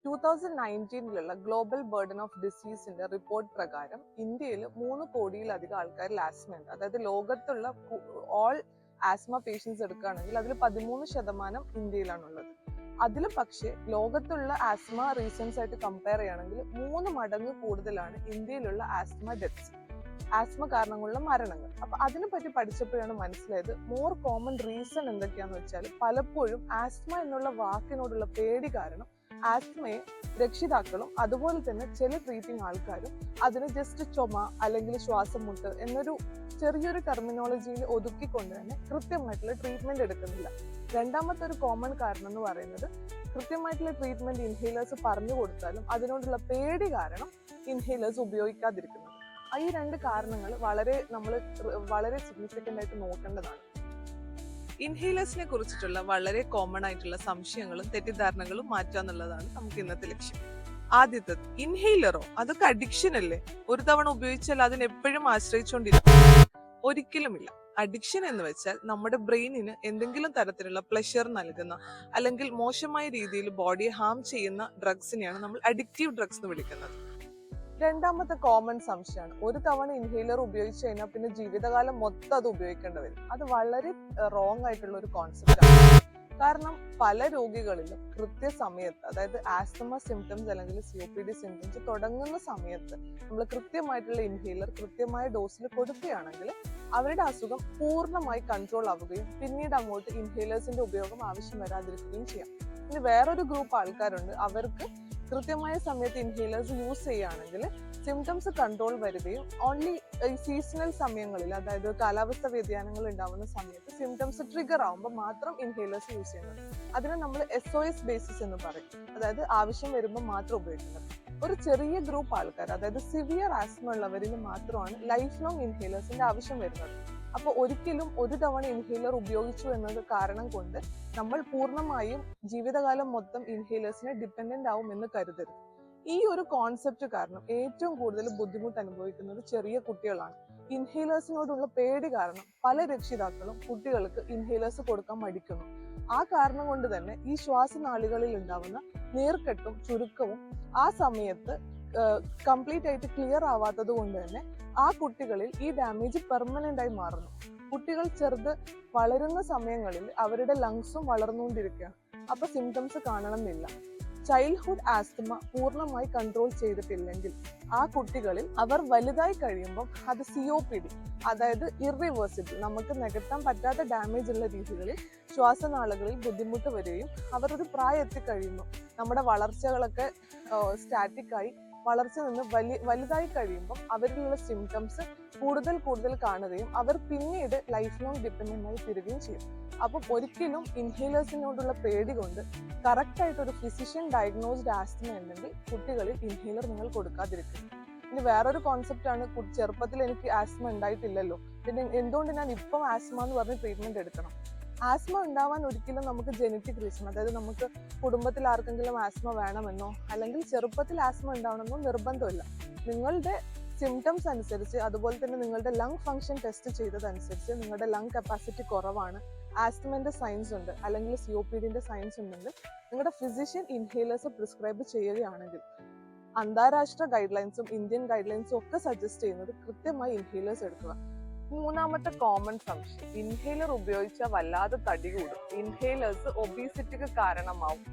2019 global burden of ഡിസീസിന്റെ report പ്രകാരം ഇന്ത്യയിൽ 3 കോടിയിലധികം ആൾക്കാരിൽ ആസ്മ ഉണ്ട്. അതായത് ലോകത്തുള്ള ഓൾ ആസ്മ പേഷ്യൻസ് എടുക്കുകയാണെങ്കിൽ അതിൽ 13% ഇന്ത്യയിലാണുള്ളത്. അതിൽ പക്ഷേ ലോകത്തുള്ള ആസ്മ റീസൺസ് ആയിട്ട് കമ്പയർ ചെയ്യുകയാണെങ്കിൽ 3 മടങ്ങ് കൂടുതലാണ് ഇന്ത്യയിലുള്ള ആസ്മ ഡെത്ത്സ്, ആസ്മ കാരണങ്ങളുള്ള മരണങ്ങൾ. അപ്പൊ അതിനെ പറ്റി പഠിച്ചപ്പോഴാണ് മനസ്സിലായത് മോർ കോമൺ റീസൺ എന്തൊക്കെയാന്ന് വെച്ചാൽ പലപ്പോഴും ആസ്മ എന്നുള്ള വാക്കിനോടുള്ള പേടി കാരണം ആസ്മയെ രക്ഷിതാക്കളും അതുപോലെ തന്നെ ചില ട്രീറ്റിംഗ് ആൾക്കാരും അതിന് ജസ്റ്റ് ചുമ അല്ലെങ്കിൽ ശ്വാസം മുട്ട് എന്നൊരു ചെറിയൊരു ടെർമിനോളജിയിൽ ഒതുക്കിക്കൊണ്ട് തന്നെ കൃത്യമായിട്ടുള്ള ട്രീറ്റ്മെന്റ് എടുക്കുന്നില്ല. രണ്ടാമത്തെ ഒരു കോമൺ കാരണം എന്ന് പറയുന്നത് കൃത്യമായിട്ടുള്ള ട്രീറ്റ്മെന്റ് ഇൻഹേലേഴ്സ് പറഞ്ഞു കൊടുത്താലും അതിനോടുള്ള പേടി കാരണം ഇൻഹേലേഴ്സ് ഉപയോഗിക്കാതിരിക്കുന്നത്. ഈ 2 കാരണങ്ങൾ വളരെ സിഗ്നിഫിക്കന്റ് ആയിട്ട് നോക്കേണ്ടതാണ്. ഇൻഹേലേഴ്സിനെ കുറിച്ചിട്ടുള്ള വളരെ കോമൺ ആയിട്ടുള്ള സംശയങ്ങളും തെറ്റിദ്ധാരണകളും മാറ്റുക എന്നുള്ളതാണ് നമുക്ക് ഇന്നത്തെ ലക്ഷ്യം. ആദ്യത്തത്, ഇൻഹേലറോ അതൊക്കെ അഡിക്ഷൻ അല്ലേ, ഒരു തവണ ഉപയോഗിച്ചാൽ അതിന് എപ്പോഴും ആശ്രയിച്ചുകൊണ്ടിരിക്കും? ഒരിക്കലുമില്ല. അഡിക്ഷൻ എന്ന് വെച്ചാൽ നമ്മുടെ ബ്രെയിനിന് എന്തെങ്കിലും തരത്തിലുള്ള പ്ലഷർ നൽകുന്ന അല്ലെങ്കിൽ മോശമായ രീതിയിൽ ബോഡിയെ ഹാം ചെയ്യുന്ന ഡ്രഗ്സിനെയാണ് നമ്മൾ അഡിക്റ്റീവ് ഡ്രഗ്സ് എന്ന് വിളിക്കുന്നത്. രണ്ടാമത്തെ കോമൺ സംശയമാണ്, ഒരു തവണ ഇൻഹേലർ ഉപയോഗിച്ച് കഴിഞ്ഞാൽ പിന്നെ ജീവിതകാലം മൊത്തം അത് ഉപയോഗിക്കേണ്ടി വരും. അത് വളരെ റോങ് ആയിട്ടുള്ള ഒരു കോൺസെപ്റ്റ് ആണ്. കാരണം പല രോഗികളിലും കൃത്യസമയത്ത്, അതായത് ആസ്തമ സിംറ്റംസ് അല്ലെങ്കിൽ COPD സിംറ്റംസ് തുടങ്ങുന്ന സമയത്ത് നമ്മൾ കൃത്യമായിട്ടുള്ള ഇൻഹേലർ കൃത്യമായ ഡോസിൽ കൊടുക്കുകയാണെങ്കിൽ അവരുടെ അസുഖം പൂർണ്ണമായി കൺട്രോൾ ആവുകയും പിന്നീട് അങ്ങോട്ട് ഇൻഹേലേഴ്സിന്റെ ഉപയോഗം ആവശ്യം വരാതിരിക്കുകയും ചെയ്യാം. ഇനി വേറൊരു ഗ്രൂപ്പ് ആൾക്കാരുണ്ട്, അവർക്ക് കൃത്യമായ സമയത്ത് ഇൻഹേലേഴ്സ് യൂസ് ചെയ്യുകയാണെങ്കിൽ സിംറ്റംസ് കൺട്രോൾ വരികയും ഓൺലി സീസണൽ സമയങ്ങളിൽ, അതായത് കാലാവസ്ഥ വ്യതിയാനങ്ങൾ ഉണ്ടാവുന്ന സമയത്ത് സിംറ്റംസ് ട്രിഗർ ആവുമ്പോൾ മാത്രം ഇൻഹേലേഴ്സ് യൂസ് ചെയ്യുന്നത്. അതിനെ നമ്മൾ SOS ബേസിസ് എന്ന് പറയും, അതായത് ആവശ്യം വരുമ്പോൾ മാത്രം ഉപയോഗിക്കുന്നത്. ഒരു ചെറിയ ഗ്രൂപ്പ് ആൾക്കാർ, അതായത് സിവിയർ ആസ്മ ഉള്ളവരിൽ മാത്രമാണ് ലൈഫ് ലോങ് ഇൻഹേലേഴ്സിന്റെ ആവശ്യം വരുന്നത്. അപ്പോൾ ഒരിക്കലും ഒരു തവണ ഇൻഹേലർ ഉപയോഗിച്ചു എന്നത് കാരണം കൊണ്ട് നമ്മൾ പൂർണ്ണമായും ജീവിതകാലം മൊത്തം ഇൻഹേലേഴ്സിനെ ഡിപ്പെൻഡന്റ് ആവും എന്ന് കരുതരുത്. ഈ ഒരു കോൺസെപ്റ്റ് കാരണം ഏറ്റവും കൂടുതൽ ബുദ്ധിമുട്ട് അനുഭവിക്കുന്നത് ചെറിയ കുട്ടികളാണ്. ഇൻഹേലേഴ്സിനോടുള്ള പേടി കാരണം പല രക്ഷിതാക്കളും കുട്ടികൾക്ക് ഇൻഹേലേഴ്സ് കൊടുക്കാൻ മടിക്കുന്നു. ആ കാരണം കൊണ്ട് തന്നെ ഈ ശ്വാസനാളികളിൽ ഉണ്ടാവുന്ന നീർക്കെട്ടും ചുരുക്കവും ആ സമയത്ത് കംപ്ലീറ്റ് ആയിട്ട് ക്ലിയർ ആവാത്തത് കൊണ്ട് തന്നെ ആ കുട്ടികളിൽ ഈ ഡാമേജ് പെർമനന്റ് ആയി മാറുന്നു. കുട്ടികൾ വളരുന്ന സമയങ്ങളിൽ അവരുടെ ലങ്സും വളർന്നുകൊണ്ടിരിക്കുകയാണ്. അപ്പൊ സിംറ്റംസ് കാണണമെന്നില്ല. ചൈൽഡ്ഹുഡ് ആസ്തമ പൂർണ്ണമായി കൺട്രോൾ ചെയ്തിട്ടില്ലെങ്കിൽ ആ കുട്ടികളിൽ അവർ വലുതായി കഴിയുമ്പോൾ അത് COPD, അതായത് ഇറിവേഴ്സിബിൾ, നമുക്ക് നികത്താൻ പറ്റാത്ത ഡാമേജ് ഉള്ള രീതികളിൽ ശ്വാസനാളങ്ങളിൽ ബുദ്ധിമുട്ട് വരികയും അവർ ഒരു പ്രായം എത്തിക്കഴിയുമ്പോൾ നമ്മുടെ വളർച്ചകളൊക്കെ സ്റ്റാറ്റിക്കായി വളർച്ച നിന്ന് വലുതായി കഴിയുമ്പോൾ അവരിലുള്ള സിംറ്റംസ് കൂടുതൽ കാണുകയും അവർ പിന്നീട് ലൈഫ് ലോങ് ഡിപ്പെൻഡന്റ് ആയി തീരുകയും ചെയ്യും. അപ്പം ഒരിക്കലും ഇൻഹേലേഴ്സിനോടുള്ള പേടി കൊണ്ട് കറക്റ്റ് ആയിട്ട് ഒരു ഫിസിഷ്യൻ ഡയഗ്നോസ്ഡ് ആസ്തമ ഉണ്ടെങ്കിൽ കുട്ടികളിൽ ഇൻഹേലർ നിങ്ങൾ കൊടുക്കാതിരിക്കും. ഇനി വേറൊരു കോൺസെപ്റ്റ് ആണ്, ചെറുപ്പത്തിൽ എനിക്ക് ആസ്മ ഉണ്ടായിട്ടില്ലല്ലോ, പിന്നെ എന്തുകൊണ്ട് ഞാൻ ഇപ്പം ആസ്മ എന്ന് പറഞ്ഞ് ട്രീറ്റ്മെന്റ് എടുക്കണം? ആസ്മ ഉണ്ടാവാൻ ഒരിക്കലും നമുക്ക് ജനറ്റിക് റീസൺ, അതായത് നമുക്ക് കുടുംബത്തിൽ ആർക്കെങ്കിലും ആസ്മ വേണമെന്നോ അല്ലെങ്കിൽ ചെറുപ്പത്തിൽ ആസ്മ ഉണ്ടാവണമെന്നോ നിർബന്ധമില്ല. നിങ്ങളുടെ സിംറ്റംസ് അനുസരിച്ച്, അതുപോലെ തന്നെ നിങ്ങളുടെ ലങ് ഫംഗ്ഷൻ ടെസ്റ്റ് ചെയ്തതനുസരിച്ച് നിങ്ങളുടെ ലങ് കപ്പാസിറ്റി കുറവാണ്, ആസ്തമന്റെ സൈൻസ് ഉണ്ട് അല്ലെങ്കിൽ COPDന്റെ സൈൻസ് ഉണ്ടെങ്കിൽ നിങ്ങളുടെ ഫിസിഷ്യൻ ഇൻഹേലേഴ്സ് പ്രിസ്ക്രൈബ് ചെയ്യുകയാണെങ്കിൽ അന്താരാഷ്ട്ര ഗൈഡ് ലൈൻസും ഇന്ത്യൻ ഗൈഡ് ലൈൻസും ഒക്കെ സജസ്റ്റ് ചെയ്യുന്നത് കൃത്യമായി ഇൻഹേലേഴ്സ് എടുക്കുക. മൂന്നാമത്തെ കോമൺ സംശയം, ഇൻഹേലർ ഉപയോഗിച്ചാൽ വല്ലാതെ തടി കൂടും, ഇൻഹേലേഴ്സ് ഒബീസിറ്റിക്ക് കാരണമാവും.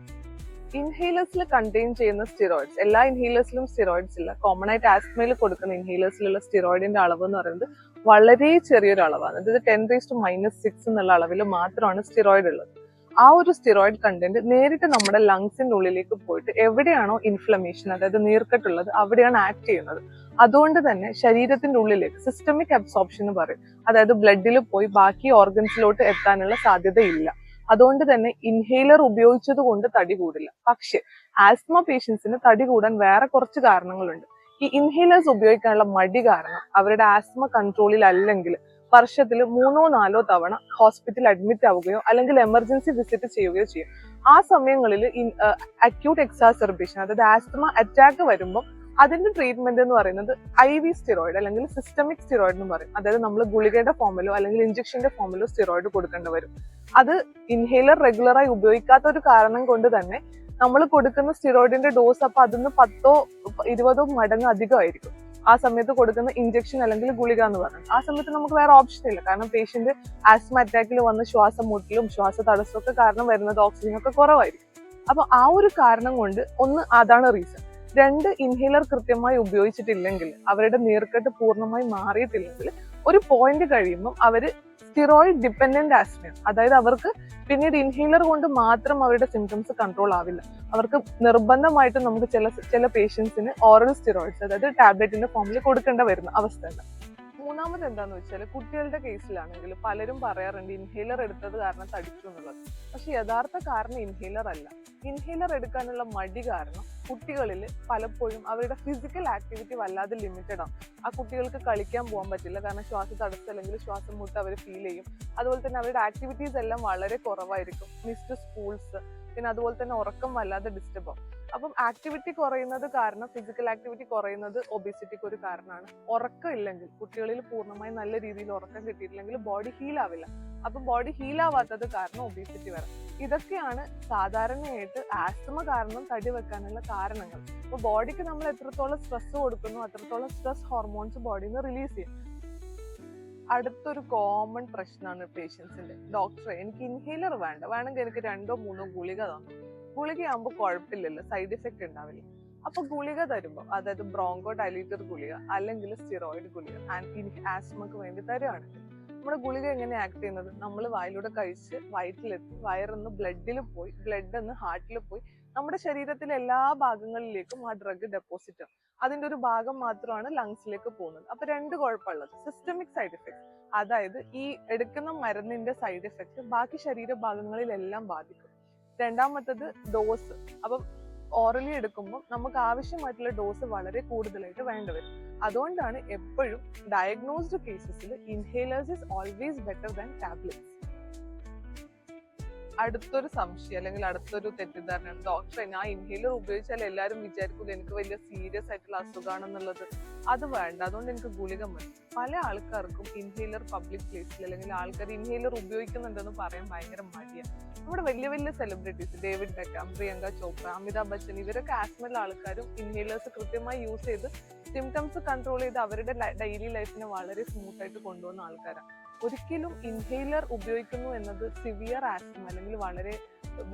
ഇൻഹേലേഴ്സിൽ കണ്ടെയ്ൻ ചെയ്യുന്ന സ്റ്റിറോയിഡ്സ്, എല്ലാ ഇൻഹേലേഴ്സിലും സ്റ്റിറോയിഡ്സ് ഇല്ല. കോമൺ ആയിട്ട് ആസ്മയിൽ കൊടുക്കുന്ന ഇൻഹേലേഴ്സിലുള്ള സ്റ്റിറോയിഡിന്റെ അളവ് എന്ന് പറയുന്നത് വളരെ ചെറിയൊരു അളവാണ്. അതായത് 10⁻⁶ എന്നുള്ള അളവിൽ മാത്രമാണ് സ്റ്റിറോയിഡ് ഉള്ളത്. ആ ഒരു സ്റ്റിറോയിഡ് കണ്ടന്റ് നേരിട്ട് നമ്മുടെ ലങ്സിന്റെ ഉള്ളിലേക്ക് പോയിട്ട് എവിടെയാണോ ഇൻഫ്ലമേഷൻ, അതായത് നീർക്കെട്ടുള്ളത്, അവിടെയാണ് ആക്ട് ചെയ്യുന്നത്. അതുകൊണ്ട് തന്നെ ശരീരത്തിന്റെ ഉള്ളിലേക്ക് സിസ്റ്റമിക് അബ്സോർപ്ഷൻ എന്ന് പറയും, അതായത് ബ്ലഡിൽ പോയി ബാക്കി ഓർഗൻസിലോട്ട് എത്താനുള്ള സാധ്യതയില്ല. അതുകൊണ്ട് തന്നെ ഇൻഹേലർ ഉപയോഗിച്ചത് കൊണ്ട് തടി കൂടില്ല. പക്ഷെ ആസ്മ പേഷ്യൻസിന് തടി കൂടാൻ വേറെ കുറച്ച് കാരണങ്ങളുണ്ട്. ഈ ഇൻഹേലേഴ്സ് ഉപയോഗിക്കാനുള്ള മടി കാരണം അവരുടെ ആസ്മ കൺട്രോളിൽ അല്ലെങ്കിൽ വർഷത്തിൽ 3-4 തവണ ഹോസ്പിറ്റലിൽ അഡ്മിറ്റ് ആവുകയോ അല്ലെങ്കിൽ എമർജൻസി വിസിറ്റ് ചെയ്യുകയോ ചെയ്യും. ആ സമയങ്ങളിൽ അക്യൂട്ട് എക്സാസർബേഷൻ, അതായത് ആസ്മ അറ്റാക്ക് വരുമ്പോൾ അതിന്റെ ട്രീറ്റ്മെന്റ് എന്ന് പറയുന്നത് IV സ്റ്റിറോയിഡ് അല്ലെങ്കിൽ സിസ്റ്റമിക് സ്റ്റിറോയിഡ് എന്ന് പറയും. അതായത് നമ്മൾ ഗുളികയുടെ ഫോമിലോ അല്ലെങ്കിൽ ഇഞ്ചക്ഷന്റെ ഫോമിലോ സ്റ്റിറോയിഡ് കൊടുക്കേണ്ടി വരും. അത് ഇൻഹേലർ റെഗുലറായി ഉപയോഗിക്കാത്ത ഒരു കാരണം കൊണ്ട് തന്നെ നമ്മൾ കൊടുക്കുന്ന സ്റ്റിറോയിഡിന്റെ ഡോസ് അപ്പൊ അതിന്ന് 10-20 മടങ്ങ് അധികമായിരിക്കും ആ സമയത്ത് കൊടുക്കുന്ന ഇഞ്ചക്ഷൻ അല്ലെങ്കിൽ ഗുളിക എന്ന് പറയുന്നത്. ആ സമയത്ത് നമുക്ക് വേറെ ഓപ്ഷൻ ഇല്ല, കാരണം പേഷ്യന്റ് ആസ്മ അറ്റാക്കിൽ വന്ന് ശ്വാസം മുട്ടലും ശ്വാസ തടസ്സവും ഒക്കെ കാരണം വരുന്നത് ഓക്സിജൻ ഒക്കെ കുറവായിരിക്കും. അപ്പൊ ആ ഒരു കാരണം കൊണ്ട് ഒന്ന് അതാണ് റീസൺ. 2, ഇൻഹേലർ കൃത്യമായി ഉപയോഗിച്ചിട്ടില്ലെങ്കിൽ, അവരുടെ നീർക്കെട്ട് പൂർണ്ണമായി മാറിയിട്ടില്ലെങ്കിൽ ഒരു പോയിന്റ് കഴിയുമ്പോൾ അവര് സ്റ്റിറോയിഡ് ഡിപ്പെൻഡന്റ് ആസ്മയാണ്. അതായത് അവർക്ക് പിന്നീട് ഇൻഹേലർ കൊണ്ട് മാത്രം അവരുടെ സിംറ്റംസ് കൺട്രോൾ ആവില്ല. അവർക്ക് നിർബന്ധമായിട്ടും നമുക്ക് ചില പേഷ്യൻസിന് ഓറൽ സ്റ്റിറോയിഡ്സ്, അതായത് ടാബ്ലറ്റിന്റെ ഫോമിൽ കൊടുക്കേണ്ട വരുന്ന അവസ്ഥയുണ്ട്. മൂന്നാമത് എന്താന്ന് വെച്ചാൽ, കുട്ടികളുടെ കേസിലാണെങ്കിൽ പലരും പറയാറുണ്ട് ഇൻഹേലർ എടുത്തത് കാരണം തടിച്ചു എന്നുള്ളത്. പക്ഷെ യഥാർത്ഥ കാരണം ഇൻഹേലർ അല്ല. ഇൻഹേലർ എടുക്കാനുള്ള മടി കാരണം കുട്ടികളിൽ പലപ്പോഴും അവരുടെ ഫിസിക്കൽ ആക്ടിവിറ്റി വല്ലാതെ ലിമിറ്റഡ് ആണ്. ആ കുട്ടികൾക്ക് കളിക്കാൻ പോകാൻ പറ്റില്ല, കാരണം ശ്വാസ തടസ്സം അല്ലെങ്കിൽ ശ്വാസം മുട്ട് അവർ ഫീൽ ചെയ്യും. അതുപോലെ തന്നെ അവരുടെ ആക്ടിവിറ്റീസ് എല്ലാം വളരെ കുറവായിരിക്കും. മിസ്ഡ് സ്കൂൾസ്, പിന്നെ അതുപോലെ തന്നെ ഉറക്കം വല്ലാതെ ഡിസ്റ്റർബ് ആവും. അപ്പം ആക്ടിവിറ്റി കുറയുന്നത് കാരണം, ഫിസിക്കൽ ആക്ടിവിറ്റി കുറയുന്നത് ഒബേസിറ്റിക്ക് ഒരു കാരണമാണ്. ഉറക്കം ഇല്ലെങ്കിൽ, കുട്ടികളിൽ പൂർണ്ണമായി നല്ല രീതിയിൽ ഉറക്കം കിട്ടിയിട്ടില്ലെങ്കിൽ ബോഡി ഹീൽ ആവില്ല. അപ്പൊ ബോഡി ഹീൽ ആവാത്തത് കാരണം ഒബേസിറ്റി വരാം. ഇതൊക്കെയാണ് സാധാരണയായിട്ട് ആസ്മ കാരണം തടി വെക്കാനുള്ള കാരണങ്ങൾ. അപ്പൊ ബോഡിക്ക് നമ്മൾ എത്രത്തോളം സ്ട്രെസ് കൊടുക്കുന്നു അത്രത്തോളം സ്ട്രെസ് ഹോർമോൺസ് ബോഡിയിൽ നിന്ന് റിലീസ് ചെയ്യും. അടുത്തൊരു കോമൺ പ്രശ്നമാണ് പേഷ്യൻസിന്റെ, ഡോക്ടറെ എനിക്ക് ഇൻഹേലർ വേണമെങ്കിൽ എനിക്ക് 2-3 ഗുളിക തന്നു. ഗുളികയാകുമ്പോൾ കുഴപ്പമില്ലല്ലോ, സൈഡ് എഫക്ട് ഉണ്ടാവില്ല. അപ്പൊ ഗുളിക തരുമ്പോൾ, അതായത് ബ്രോങ്കോ ഡൈലേറ്റർ ഗുളിക അല്ലെങ്കിൽ സ്റ്റിറോയിഡ് ഗുളിക ആസ്മക്ക് വേണ്ടി തരുവാണെങ്കിൽ, നമ്മുടെ ഗുളിക എങ്ങനെ ആക്ട് ചെയ്യുന്നത്? നമ്മൾ വായിലൂടെ കഴിച്ച് വയറ്റിലെത്തി, വയറിന്ന് ബ്ലഡിൽ പോയി, ബ്ലഡ് എന്ന് ഹാർട്ടിൽ പോയി, നമ്മുടെ ശരീരത്തിലെ എല്ലാ ഭാഗങ്ങളിലേക്കും ആ ഡ്രഗ് ഡെപ്പോസിറ്റ് ആണ്. അതിന്റെ ഒരു ഭാഗം മാത്രമാണ് ലങ്സിലേക്ക് പോകുന്നത്. അപ്പൊ 2 കുഴപ്പമുള്ളത്, സിസ്റ്റമിക് സൈഡ് എഫക്ട്, അതായത് ഈ എടുക്കുന്ന മരുന്നിന്റെ സൈഡ് എഫക്ട് ബാക്കി ശരീരഭാഗങ്ങളിലെല്ലാം ബാധിക്കും. രണ്ടാമത്തത് ഡോസ്. അപ്പം ഓറലി എടുക്കുമ്പോൾ നമുക്ക് ആവശ്യമായിട്ടുള്ള ഡോസ് വളരെ കൂടുതലായിട്ട് വേണ്ടിവരും. അതുകൊണ്ടാണ് എപ്പോഴും ഡയഗ്നോസ്ഡ് കേസസിൽ inhalers is always better than tablets. അടുത്തൊരു സംശയം അല്ലെങ്കിൽ അടുത്തൊരു തെറ്റിദ്ധാരണയാണ്, ഡോക്ടറെ ഞാൻ ഇൻഹേലർ ഉപയോഗിച്ചാൽ എല്ലാവരും വിചാരിക്കില്ല എനിക്ക് വലിയ സീരിയസ് ആയിട്ടുള്ള അസുഖമാണെന്നുള്ളത്. അത് വേണ്ട, അതുകൊണ്ട് എനിക്ക് ഗുളിക മതി. പല ആൾക്കാർക്കും ഇൻഹേലർ പബ്ലിക് പ്ലേസിൽ അല്ലെങ്കിൽ ആൾക്കാർ ഇൻഹേലർ ഉപയോഗിക്കുന്നുണ്ടെന്ന് പറയാൻ ഭയങ്കര മടിയാണ്. നമ്മുടെ വലിയ വലിയ celebrities, David Beckham, Priyanka Chopra, Amitabh Bachchan, ഇവരൊക്കെ ആസ്മയുള്ള ആൾക്കാരും ഇൻഹേലേഴ്സ് കൃത്യമായി യൂസ് ചെയ്ത് സിംറ്റംസ് കൺട്രോൾ ചെയ്ത് അവരുടെ ഡെയിലി ലൈഫിനെ വളരെ സ്മൂത്ത് ആയിട്ട് കൊണ്ടുപോകുന്ന ആൾക്കാരാണ്. ഒരിക്കലും ഇൻഹേലർ ഉപയോഗിക്കുന്നു എന്നത് സിവിയർ ആസ്മ അല്ലെങ്കിൽ വളരെ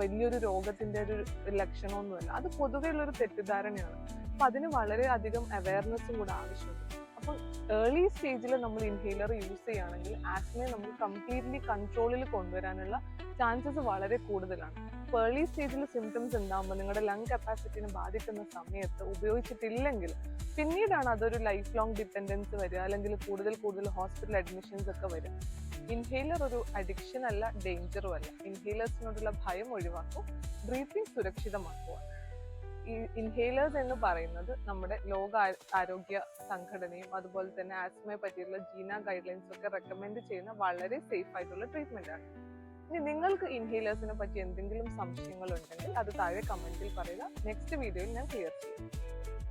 വലിയൊരു രോഗത്തിന്റെ ഒരു ലക്ഷണമൊന്നുമല്ല. അത് പൊതുവെ ഉള്ളൊരു തെറ്റിദ്ധാരണയാണ്. അപ്പൊ അതിന് വളരെ അധികം അവയർനെസ്സും കൂടെ ആവശ്യമുണ്ട്. അപ്പോൾ ഏർലി സ്റ്റേജിൽ നമ്മൾ ഇൻഹേലർ യൂസ് ചെയ്യുകയാണെങ്കിൽ ആസ്മയെ നമ്മൾ കംപ്ലീറ്റ്ലി കൺട്രോളിൽ കൊണ്ടുവരാനുള്ള ചാൻസസ് വളരെ കൂടുതലാണ്. അപ്പോൾ ഏർലി സ്റ്റേജിൽ സിംറ്റംസ് ഉണ്ടാകുമ്പോൾ നിങ്ങളുടെ ലങ് കപ്പാസിറ്റിനെ ബാധിക്കുന്ന സമയത്ത് ഉപയോഗിച്ചിട്ടില്ലെങ്കിൽ പിന്നീടാണ് അതൊരു ലൈഫ് ലോങ് ഡിപ്പെൻഡൻസ് വരിക, അല്ലെങ്കിൽ കൂടുതൽ ഹോസ്പിറ്റൽ അഡ്മിഷൻസ് ഒക്കെ വരും. ഇൻഹേലർ ഒരു അഡിക്ഷൻ അല്ല, ഡേഞ്ചറും അല്ല. ഇൻഹേലേഴ്സിനോടുള്ള ഭയം ഒഴിവാക്കും, ബ്രീത്തിങ് സുരക്ഷിതമാക്കുക. ഈ ഇൻഹേലേഴ്സ് എന്ന് പറയുന്നത് നമ്മുടെ ലോക ആരോഗ്യ സംഘടനയും അതുപോലെ തന്നെ ആസ്മയെ പറ്റിയുള്ള ജീന ഗൈഡ് ലൈൻസ് ഒക്കെ റെക്കമെൻഡ് ചെയ്യുന്ന വളരെ സേഫ് ആയിട്ടുള്ള ട്രീറ്റ്മെന്റ് ആണ്. ഇനി നിങ്ങൾക്ക് ഇൻഹേലേഴ്സിനെ പറ്റി എന്തെങ്കിലും സംശയങ്ങൾ ഉണ്ടെങ്കിൽ അത് താഴെ കമന്റിൽ പറയുക. നെക്സ്റ്റ് വീഡിയോയിൽ ഞാൻ ക്ലിയർ ചെയ്യാം.